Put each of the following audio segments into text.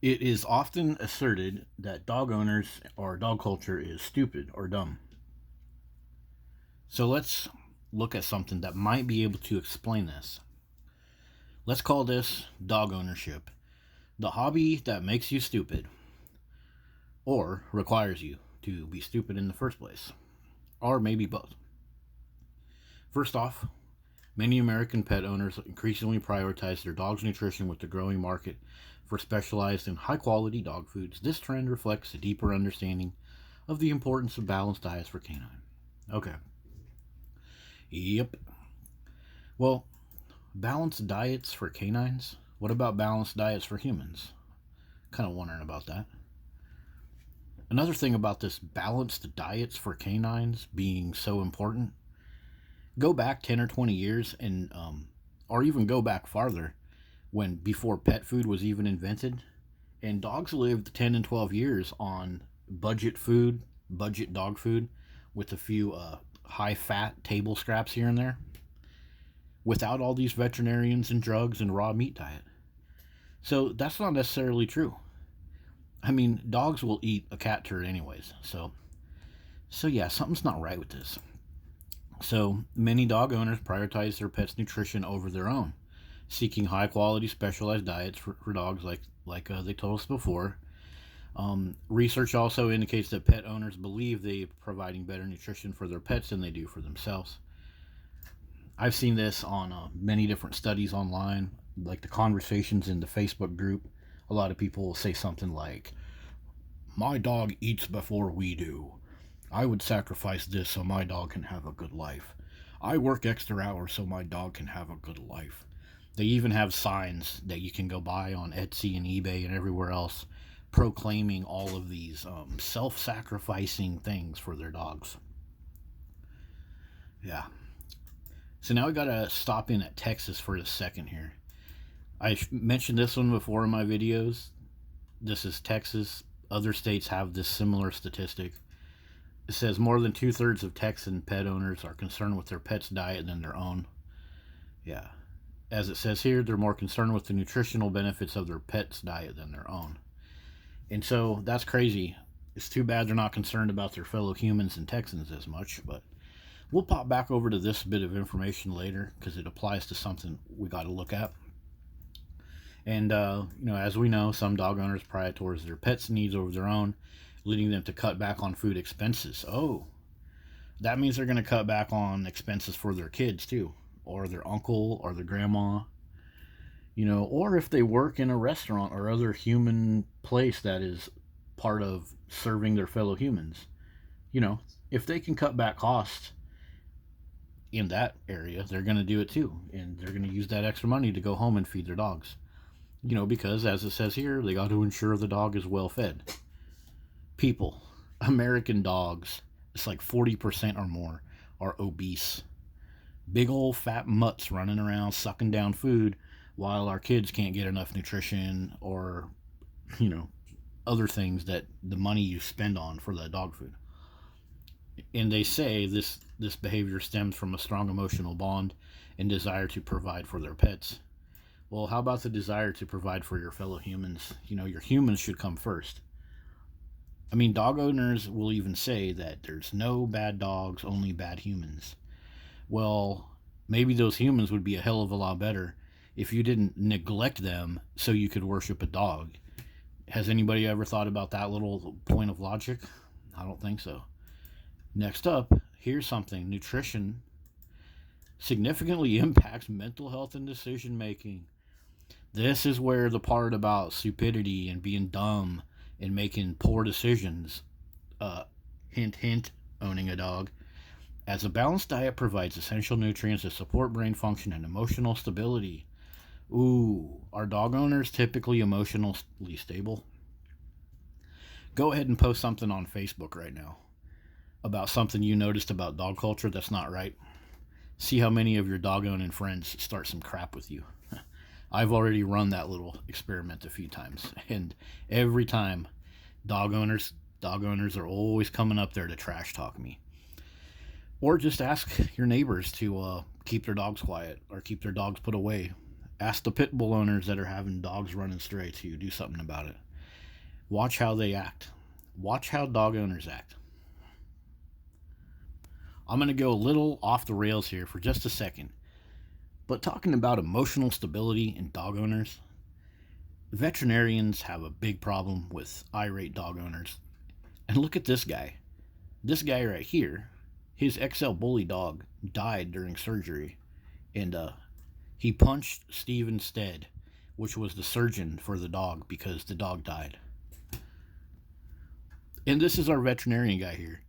It is often asserted that dog owners or dog culture is stupid or dumb. So let's look at something that might be able to explain this. Let's call this dog ownership, the hobby that makes you stupid or requires you to be stupid in the first place, or maybe both. First off, many American pet owners increasingly prioritize their dog's nutrition with the growing market for specialized and high quality dog foods. This trend reflects a deeper understanding of the importance of balanced diets for canine. Okay. Yep. Well, balanced diets for canines? What about balanced diets for humans? Kind of wondering about that. Another thing about this balanced diets for canines being so important, go back 10 or 20 years or even go back farther when before pet food was even invented, and dogs lived 10 and 12 years on budget food, budget dog food, with a few high fat table scraps here and there, without all these veterinarians and drugs and raw meat diet. So that's not necessarily true. I mean, dogs will eat a cat turd anyways. So yeah, something's not right with this. So many dog owners prioritize their pet's nutrition over their own, seeking high quality specialized diets for dogs like they told us before. Research also indicates that pet owners believe they are providing better nutrition for their pets than they do for themselves. I've seen this on many different studies online, like the conversations in the Facebook group. A lot of people will say something like, "My dog eats before we do. I would sacrifice this so my dog can have a good life. I work extra hours so my dog can have a good life." They even have signs that you can go buy on Etsy and eBay and everywhere else proclaiming all of these self sacrificing things for their dogs. Yeah. So now we gotta stop in at Texas for a second here. I mentioned this one before in my videos. This is Texas. Other states have this similar statistic. It says more than 2/3 of Texan pet owners are concerned with their pet's diet than their own. Yeah. As it says here, they're more concerned with the nutritional benefits of their pet's diet than their own. And so that's crazy. It's too bad they're not concerned about their fellow humans and Texans as much, but we'll pop back over to this bit of information later because it applies to something we got to look at. And, as we know, some dog owners prioritize their pets' needs over their own, leading them to cut back on food expenses. Oh, that means they're going to cut back on expenses for their kids, too, or their uncle or their grandma, or if they work in a restaurant or other human place that is part of serving their fellow humans. If they can cut back costs in that area, they're going to do it too. And they're going to use that extra money to go home and feed their dogs. Because as it says here, they got to ensure the dog is well fed. People, American dogs, it's like 40% or more, are obese. Big old fat mutts running around sucking down food while our kids can't get enough nutrition or, you know, other things that the money you spend on for that dog food. And they say this behavior stems from a strong emotional bond and desire to provide for their pets. Well, how about the desire to provide for your fellow humans? Your humans should come first. I mean, dog owners will even say that there's no bad dogs, only bad humans. Well, maybe those humans would be a hell of a lot better if you didn't neglect them so you could worship a dog. Has anybody ever thought about that little point of logic? I don't think so. Next up, here's something. Nutrition significantly impacts mental health and decision making. This is where the part about stupidity and being dumb and making poor decisions, hint, hint, owning a dog. As a balanced diet provides essential nutrients that support brain function and emotional stability. Ooh, are dog owners typically emotionally stable? Go ahead and post something on Facebook right now about something you noticed about dog culture that's not right. See how many of your dog owning friends start some crap with you. I've already run that little experiment a few times, and every time dog owners are always coming up there to trash talk me. Or just ask your neighbors to keep their dogs quiet or keep their dogs put away. Ask the pit bull owners that are having dogs running stray to do something about it. Watch how they act. Watch how dog owners act. I'm going to go a little off the rails here for just a second. But talking about emotional stability in dog owners, veterinarians have a big problem with irate dog owners. And look at this guy. This guy right here, his XL Bully dog died during surgery. And he punched Steven Stead, which was the surgeon for the dog, because the dog died. And this is our veterinarian guy here.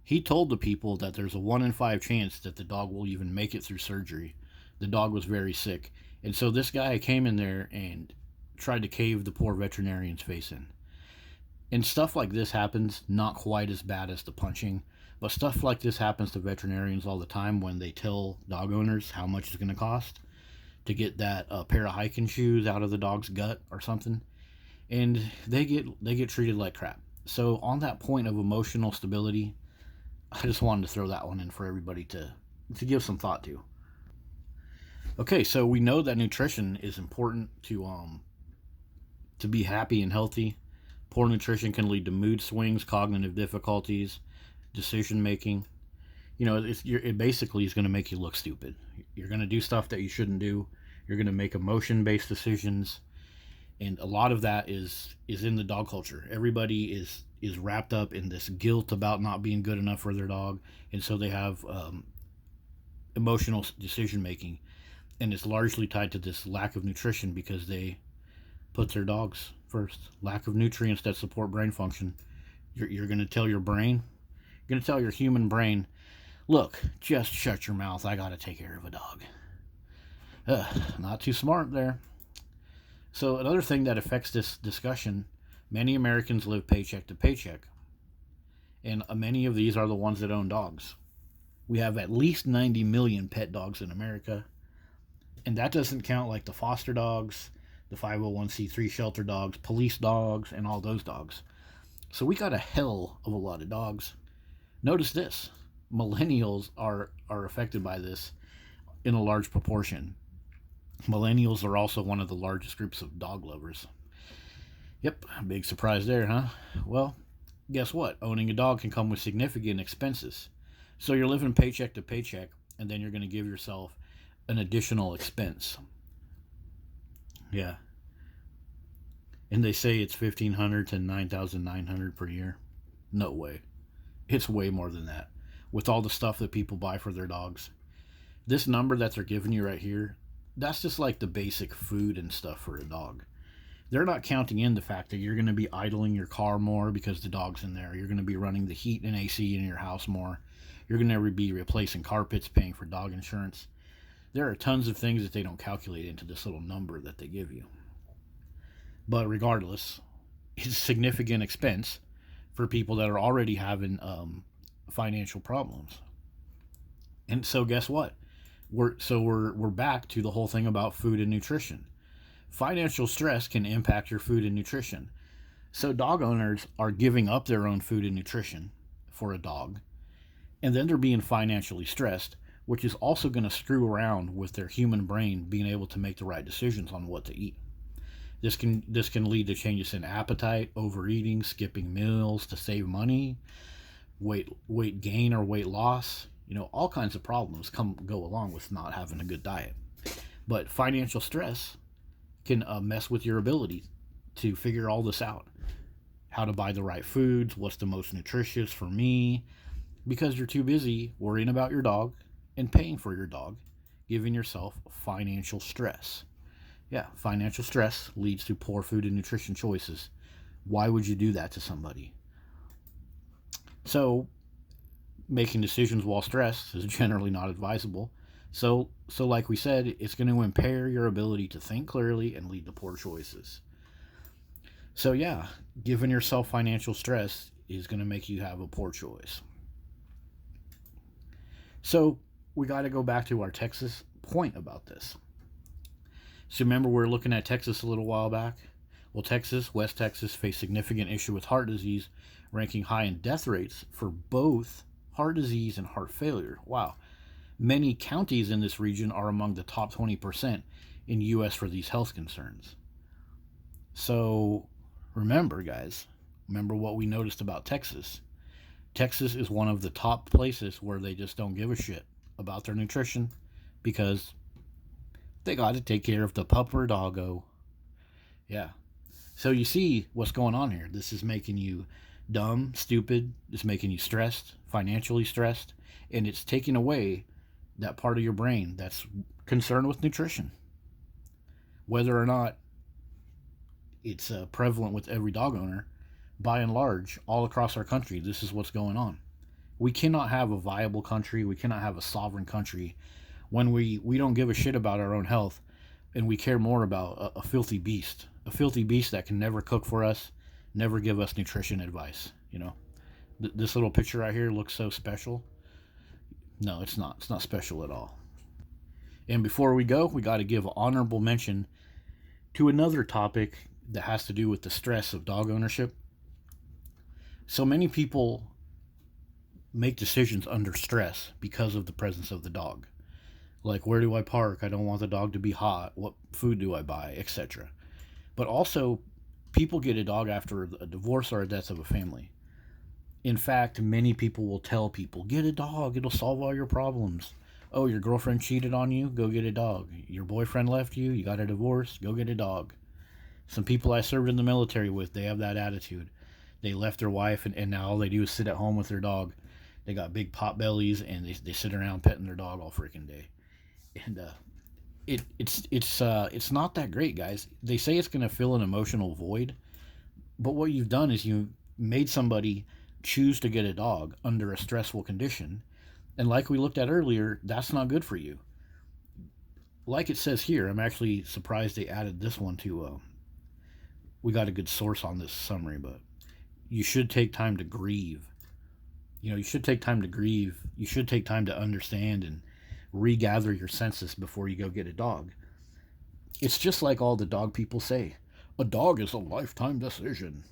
He told the people that there's a 1 in 5 chance that the dog will even make it through surgery. The dog was very sick. And so this guy came in there and tried to cave the poor veterinarian's face in. And stuff like this happens, not quite as bad as the punching, but stuff like this happens to veterinarians all the time when they tell dog owners how much it's going to cost to get that pair of hiking shoes out of the dog's gut or something. And they get treated like crap. So on that point of emotional stability, I just wanted to throw that one in for everybody to give some thought to. Okay, so we know that nutrition is important to be happy and healthy. Poor nutrition can lead to mood swings, cognitive difficulties, decision making. You know, it basically is going to make you look stupid. You're going to do stuff that you shouldn't do. You're going to make emotion-based decisions, and a lot of that is in the dog culture. Everybody is wrapped up in this guilt about not being good enough for their dog, and so they have emotional decision making, and it's largely tied to this lack of nutrition because they put their dogs first. Lack of nutrients that support brain function. You're going to tell your brain, you're going to tell your human brain, look, just shut your mouth. I got to take care of a dog. Not too smart there. So another thing that affects this discussion, many Americans live paycheck to paycheck. And many of these are the ones that own dogs. We have at least 90 million pet dogs in America. And that doesn't count like the foster dogs, the 501c3 shelter dogs, police dogs, and all those dogs. So we got a hell of a lot of dogs. Notice this. Millennials are affected by this in a large proportion. Millennials are also one of the largest groups of dog lovers. Yep, big surprise there, huh? Well, guess what? Owning a dog can come with significant expenses. So you're living paycheck to paycheck, and then you're going to give yourself an additional expense. Yeah. And they say it's $1,500 to $9,900 per year. No way. It's way more than that. With all the stuff that people buy for their dogs. This number that they're giving you right here, that's just like the basic food and stuff for a dog. They're not counting in the fact that you're going to be idling your car more because the dog's in there. You're going to be running the heat and AC in your house more. You're going to be replacing carpets, paying for dog insurance. There are tons of things that they don't calculate into this little number that they give you. But regardless, it's a significant expense for people that are already having financial problems. And so guess what? We're back to the whole thing about food and nutrition. Financial stress can impact your food and nutrition. So dog owners are giving up their own food and nutrition for a dog, and then they're being financially stressed, which is also going to screw around with their human brain being able to make the right decisions on what to eat. This can lead to changes in appetite, overeating, skipping meals to save money, weight gain or weight loss. You know, all kinds of problems go along with not having a good diet. But financial stress can mess with your ability to figure all this out. How to buy the right foods, what's the most nutritious for me, because you're too busy worrying about your dog and paying for your dog, giving yourself financial stress. Yeah, financial stress leads to poor food and nutrition choices. Why would you do that to somebody? So, making decisions while stressed is generally not advisable. So like we said, it's going to impair your ability to think clearly and lead to poor choices. So yeah, giving yourself financial stress is going to make you have a poor choice. So we got to go back to our Texas point about this. So remember, we were looking at Texas a little while back. Well, West Texas, face significant issue with heart disease, ranking high in death rates for both heart disease and heart failure. Wow. Many counties in this region are among the top 20% in U.S. for these health concerns. So Remember, guys, remember what we noticed about Texas. Texas is one of the top places where they just don't give a shit about their nutrition because they got to take care of the pup or doggo. Yeah. So you see what's going on here. This is making you dumb, stupid. It's making you stressed, financially stressed, and it's taking away that part of your brain that's concerned with nutrition. Whether or not it's prevalent with every dog owner, by and large, all across our country, this is what's going on. We cannot have a viable country. We cannot have a sovereign country when we don't give a shit about our own health and we care more about a filthy beast. A filthy beast that can never cook for us, never give us nutrition advice. This little picture right here looks so special. No, it's not. It's not special at all. And before we go, we got to give honorable mention to another topic that has to do with the stress of dog ownership. So many people make decisions under stress because of the presence of the dog. Like, where do I park? I don't want the dog to be hot. What food do I buy? Etc. But also, people get a dog after a divorce or a death of a family. In fact, many people will tell people, get a dog, it'll solve all your problems. Oh, your girlfriend cheated on you? Go get a dog. Your boyfriend left you? You got a divorce? Go get a dog. Some people I served in the military with, they have that attitude. They left their wife and now all they do is sit at home with their dog. They got big pot bellies and they sit around petting their dog all freaking day. And it's not that great, guys. They say it's going to fill an emotional void, but what you've done is you made somebody choose to get a dog under a stressful condition, and like we looked at earlier, that's not good for you. Like it says here, I'm actually surprised they added this one to. We got a good source on this summary, but you should take time to grieve. You should take time to grieve. You should take time to understand and regather your senses before you go get a dog. It's just like all the dog people say, a dog is a lifetime decision.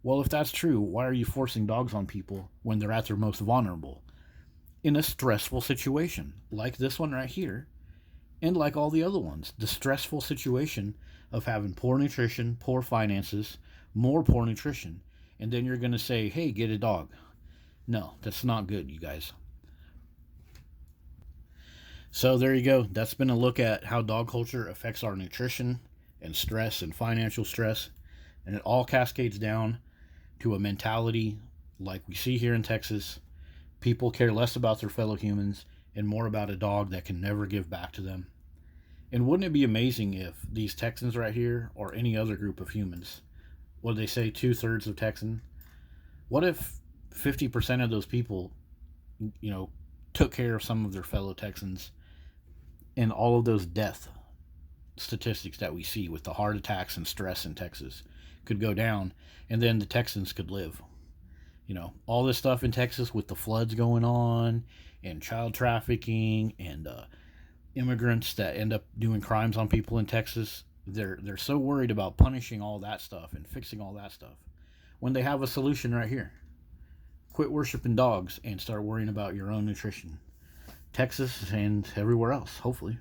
Well, if that's true, why are you forcing dogs on people when they're at their most vulnerable? In a stressful situation, like this one right here, and like all the other ones. The stressful situation of having poor nutrition, poor finances, more poor nutrition, and then you're going to say, hey, get a dog. No, that's not good, you guys. So there you go. That's been a look at how dog culture affects our nutrition and stress and financial stress. And it all cascades down to a mentality like we see here in Texas. People care less about their fellow humans and more about a dog that can never give back to them. And wouldn't it be amazing if these Texans right here, or any other group of humans, what do they say, 2/3 of Texan? What if 50% of those people, took care of some of their fellow Texans, and all of those death statistics that we see with the heart attacks and stress in Texas could go down, and then the Texans could live? All this stuff in Texas with the floods going on, and child trafficking, and immigrants that end up doing crimes on people in Texas. They're so worried about punishing all that stuff and fixing all that stuff when they have a solution right here. Quit worshiping dogs and start worrying about your own nutrition. Texas and everywhere else, hopefully.